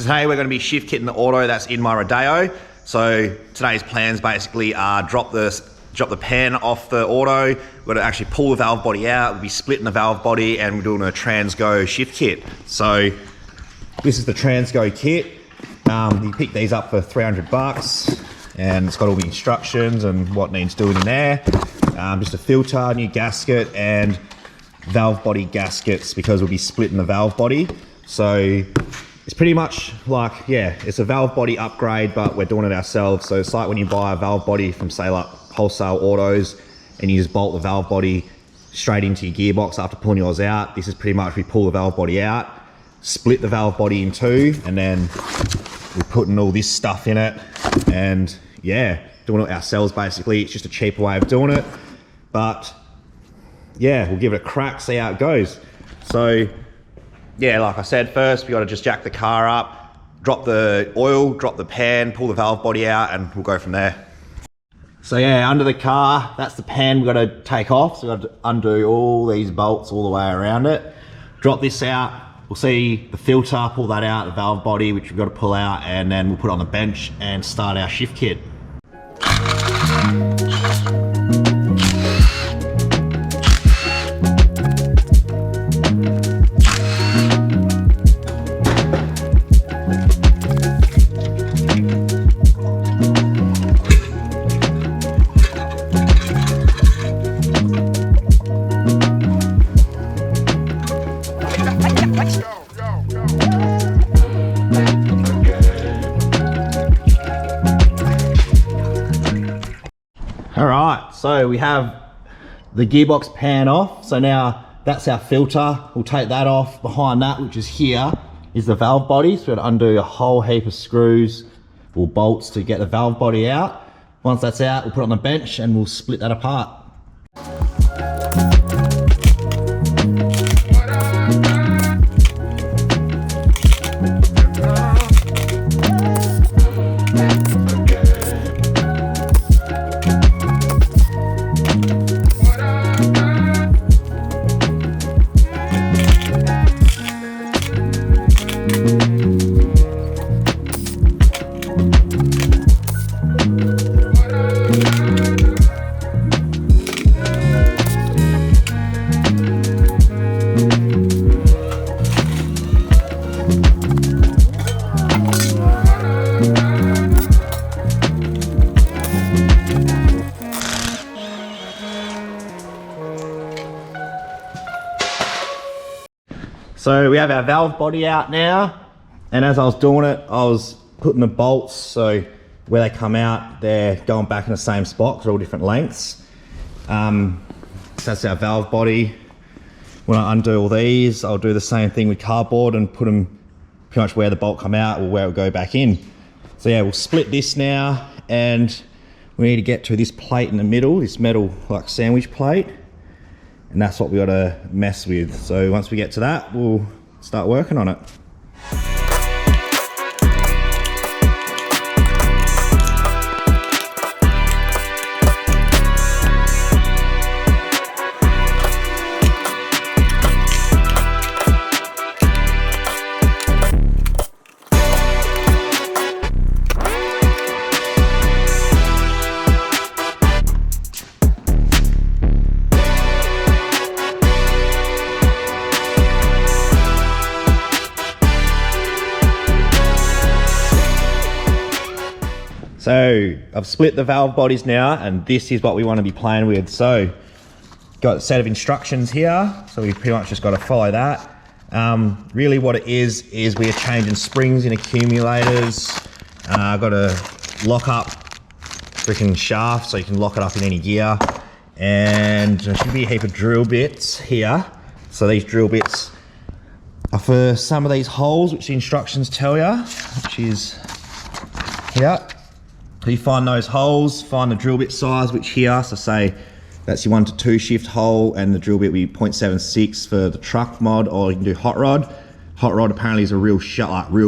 today we're going to be shift kitting the auto that's in my Rodeo. So today's plans basically are drop the pan off the auto. We're going to actually pull the valve body out. We'll be splitting the valve body and we're doing a Transgo Shift kit. So this is the Transgo kit. You pick these up for 300 bucks and it's got all the instructions and what needs doing in there. Just a filter, new gasket and valve body gaskets because we'll be splitting the valve body. So it's pretty much like, yeah, it's a valve body upgrade, but we're doing it ourselves. So it's like when you buy a valve body from, say, like wholesale autos and you just bolt the valve body straight into your gearbox after pulling yours out. This is pretty much, we pull the valve body out, split the valve body in two, and then we're putting all this stuff in it and yeah, doing it ourselves basically. It's just a cheaper way of doing it, but yeah, we'll give it a crack, see how it goes. So yeah, like I said, first we got to just jack the car up, drop the oil, drop the pan, pull the valve body out, and we'll go from there. So yeah, under the car, that's the pan we've got to take off. So we've got to undo all these bolts all the way around it. Drop this out, we'll see the filter, pull that out, the valve body, which we've got to pull out, and then we'll put it on the bench and start our shift kit. Alright, so we have the gearbox pan off. So now that's our filter. We'll take that off. Behind that, which is here, is the valve body. So we're going to undo a whole heap of screws or bolts to get the valve body out. Once that's out, we'll put it on the bench and we'll split that apart. So we have our valve body out now, and as I was doing it, I was putting the bolts, so where they come out, they're going back in the same spot, they're all different lengths. So that's our valve body. When I undo all these, I'll do the same thing with cardboard and put them pretty much where the bolt come out or where it will go back in. So yeah, we'll split this now, and we need to get to this plate in the middle, this metal like sandwich plate. And that's what we got to mess with. So once we get to that, we'll start working on it. So I've split the valve bodies now, and this is what we want to be playing with. So got a set of instructions here, so we've pretty much just got to follow that. Really what it is we are changing springs in accumulators. I've got to lock up freaking shaft so you can lock it up in any gear, and there should be a heap of drill bits here. So these drill bits are for some of these holes which the instructions tell you, which is here. So you find those holes, find the drill bit size, which here, so say that's your 1 to 2 shift hole, and the drill bit will be 0.76 for the truck mod, or you can do hot rod. Hot rod apparently is a real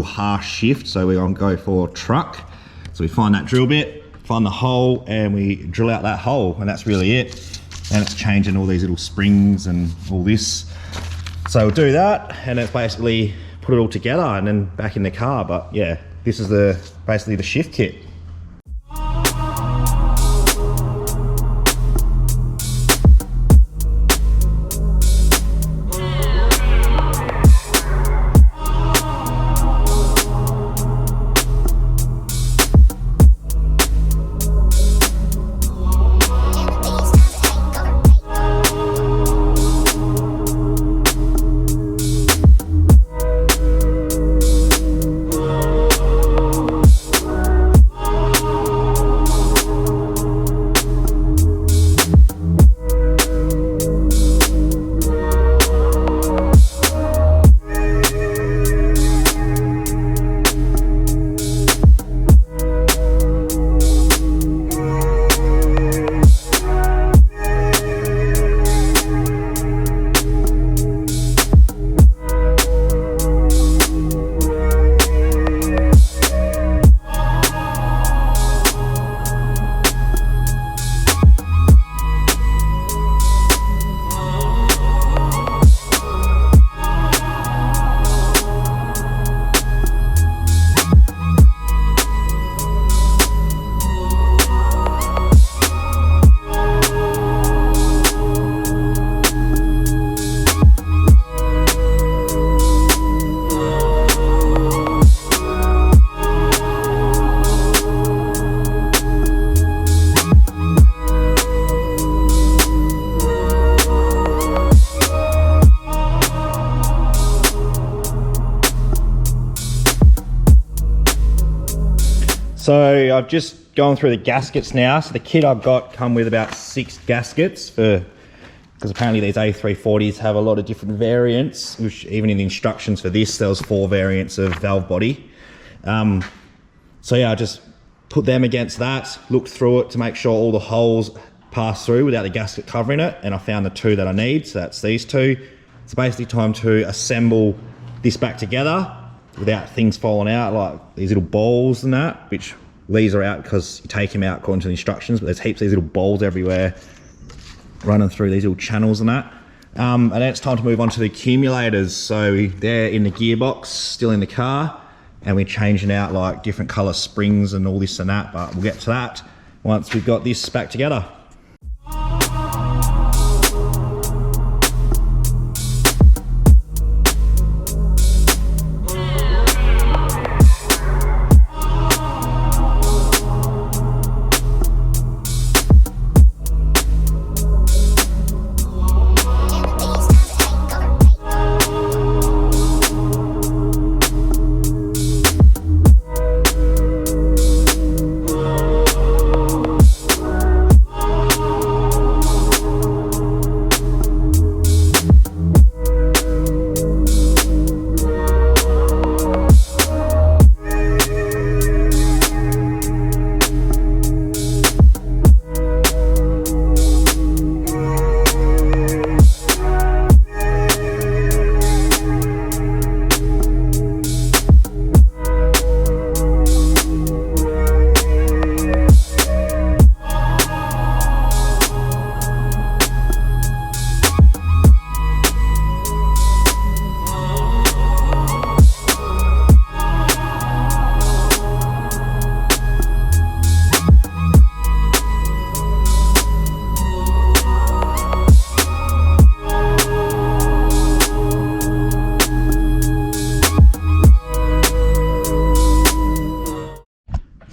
harsh shift, so we're gonna go for truck. So we find that drill bit, find the hole, and we drill out that hole, and that's really it. And it's changing all these little springs and all this. So we'll do that, and it's basically put it all together and then back in the car. But yeah, this is basically the shift kit. So I've just gone through the gaskets now. So the kit I've got come with about 6 gaskets because apparently these A340s have a lot of different variants, which even in the instructions for this, there was 4 variants of valve body. So yeah, I just put them against that, looked through it to make sure all the holes pass through without the gasket covering it, and I found the 2 that I need, so that's these 2. It's basically time to assemble this back together without things falling out, like these little balls and that, which these are out because you take them out according to the instructions, but there's heaps of these little balls everywhere running through these little channels and that. And then it's time to move on to the accumulators. So they're in the gearbox, still in the car, and we're changing out like different color springs and all this and that, but we'll get to that once we've got this back together.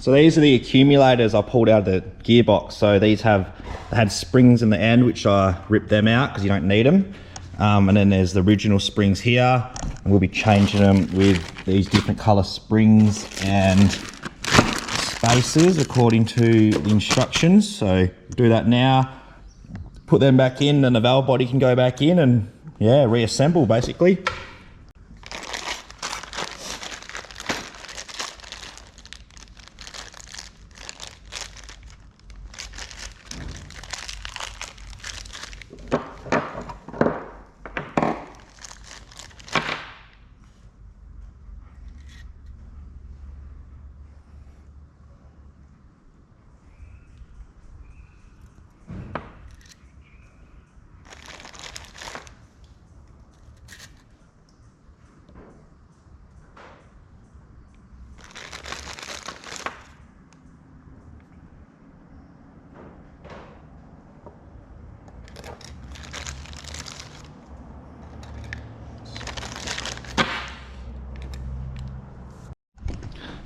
So these are the accumulators I pulled out of the gearbox. So these had springs in the end, which I ripped them out because you don't need them. And then there's the original springs here, and we'll be changing them with these different color springs and spacers according to the instructions. So do that now, put them back in, and the valve body can go back in and yeah, reassemble basically.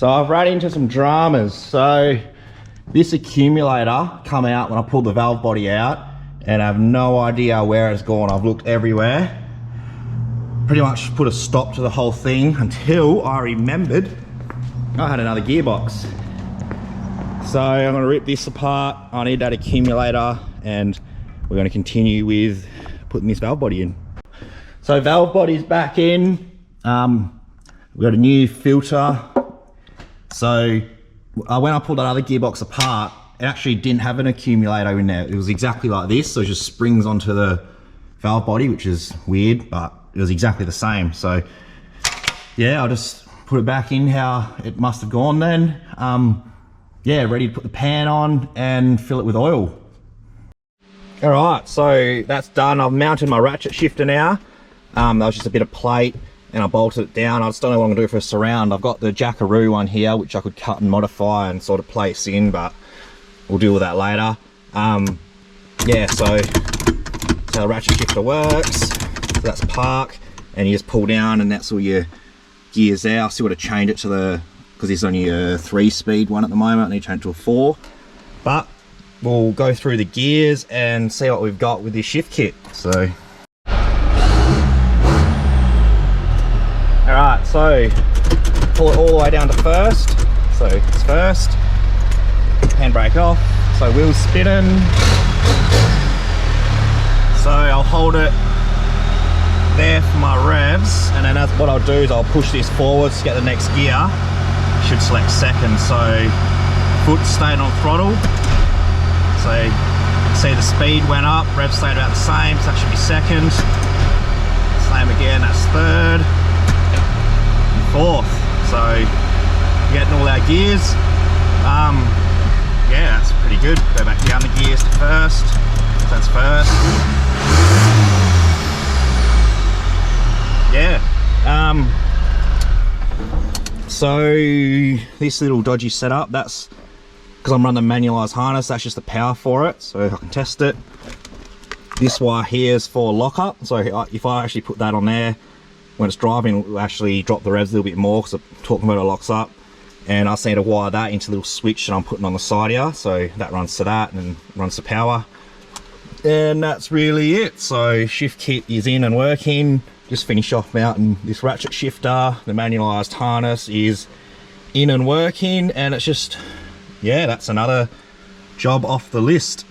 So I've ran into some dramas. So this accumulator come out when I pulled the valve body out, and I have no idea where it's gone. I've looked everywhere. Pretty much put a stop to the whole thing until I remembered I had another gearbox. So I'm gonna rip this apart. I need that accumulator, and we're gonna continue with putting this valve body in. So valve body's back in. We've got a new filter. So when I pulled that other gearbox apart, it actually didn't have an accumulator in there. It was exactly like this, so it just springs onto the valve body, which is weird, but it was exactly the same. So yeah, I'll just put it back in how it must have gone then. Yeah, ready to put the pan on and fill it with oil. All right, so that's done. I've mounted my ratchet shifter now. That was just a bit of plate and I bolted it down. I just don't know what I'm gonna do for a surround. I've got the Jackaroo one here, which I could cut and modify and sort of place in, but we'll deal with that later. Yeah, so that's how the ratchet shifter works. So that's park, and you just pull down and that's all your gears out. I still got to change it to the, because it's only a 3-speed one at the moment, I need to change it to a 4. But we'll go through the gears and see what we've got with this shift kit. So alright, so pull it all the way down to first. So it's first, handbrake off, so wheels spinning. So I'll hold it there for my revs, and then what I'll do is I'll push this forwards to get the next gear. Should select second, so foot stayed on throttle. So you can see the speed went up, rev stayed about the same, so that should be second. Same again, that's third. And fourth. So we're getting all our gears. Yeah, that's pretty good. Go back down the gears to first. So that's first. Yeah. So this little dodgy setup, that's because I'm running the manualised harness, that's just the power for it, so I can test it. This wire here is for lockup, so if I actually put that on there when it's driving, it will actually drop the revs a little bit more because the torque motor locks up. And I just need to wire that into a little switch that I'm putting on the side here, so that runs to that and runs to power. And that's really it. So shift kit is in and working. Just finish off mounting this ratchet shifter. The manualised harness is in and working, and it's just, yeah, that's another job off the list.